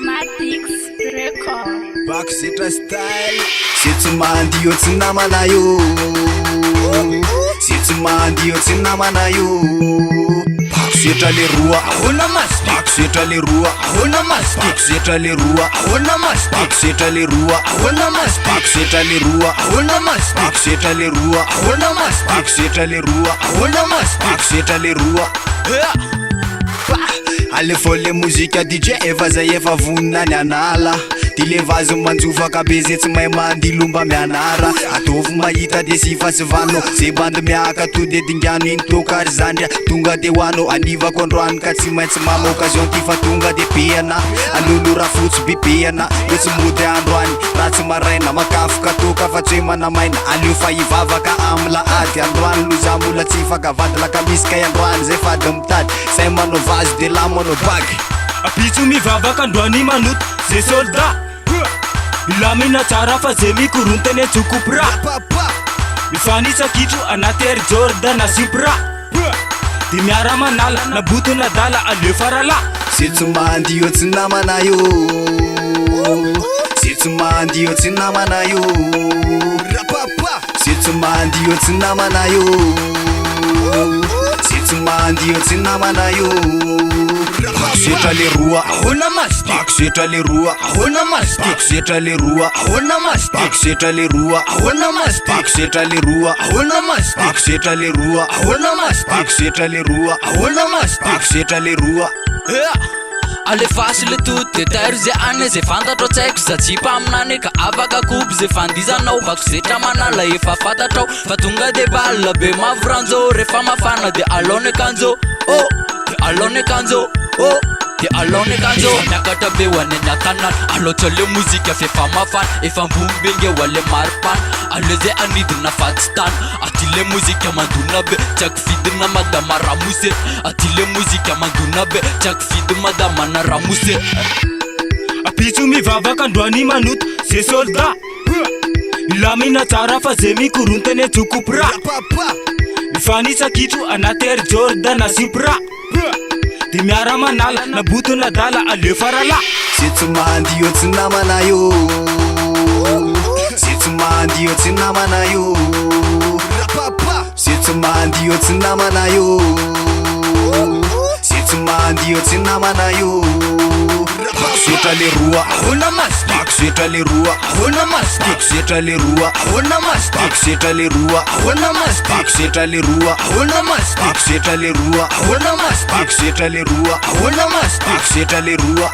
Matix Record. Baksetra style Setsy mandio tsy namana io Setsy mandio tsy namana io Baksetra le roa ahona masy Baksetra le roa ahona masy Baksetra le roa ahona masy Baksetra le roa ahona masy Baksetra le roa ahona masy Baksetra le roa ahona masy Baksetra le roa ahona masy Baksetra le roa Alefo le muzika DJ efa zay efa vonina ny anala Ty le vazo manjovaka be zay tsy mahay mandilomba mianara Ataovy mahita de sy fasivano Zay bandy miaka to de dingano iny tokary zandria Tonga de hoano anivako androany ka tsy maintsy mama occasion ty fa tonga de beana Alolo raha fotsy be beana Hoe tsy mody androany raha tsy maraina Makafoka toka fa tsy hoe manamaina Aleo fa hivavaka amy lahady Androany loza mbola tsy fakavady laka misy kay androany zay fady mitady Say manao vazy de la manao bagy Apitso mivavaka androany manoto zay soldat Milamina tsara fa zay mikorontany antsokopra Mifanitsakitro anaty Air Jordan na Supra Di miara manala na buto na dala aleo farala Setsy mandio tsy namana io Setsy mandio tsy namana io Setsy mandio tsy namana io Setsy mandio tsy namana io Baksetra le roa ahona masy Baksetra le roa ahona masy Baksetra le roa ahona masy Baksetra le roa ahona masy Baksetra le roa ahona masy Baksetra le roa ahona masy Baksetra le roa ahona masy Baksetra le roa Alefasy le tout tairo zay ane zay fantatro tsaiko zatsipa aminany ka afaka koby zay fandizanao Baksetra manala efa fantatrao fa tonga de bala be mavranjo refa mafana de alone kanjo oh de alone kanjo oh de alone kanjo nakata be wane nakanan alotra le muzika fefa mafana efa mbumbenge wale marpan aleze anidina fatstan ati le muzika manduna be chak fidna madama ramuse ati le muzika manduna be chak fid madama na ramuse Apitso mivavaka androany manoto zay soldat Milamina tsara fa zay mikorontany antsokopra Mifanitsakitro anaty Air Jordan na Supra Di miara manala na buto na dala aleo farala Setsy mandio tsy namana io Setsy mandio tsy namana io Setsy mandio tsy namana io Setsy mandio tsy namana io Baksetra le roa ahona masy Baksetra le roa ahona masy Baksetra le roa ahona masy Baksetra le roa ahona masy Baksetra le roa ahona masy Baksetra le roa ahona masy Baksetra le roa ahona masy Baksetra le roa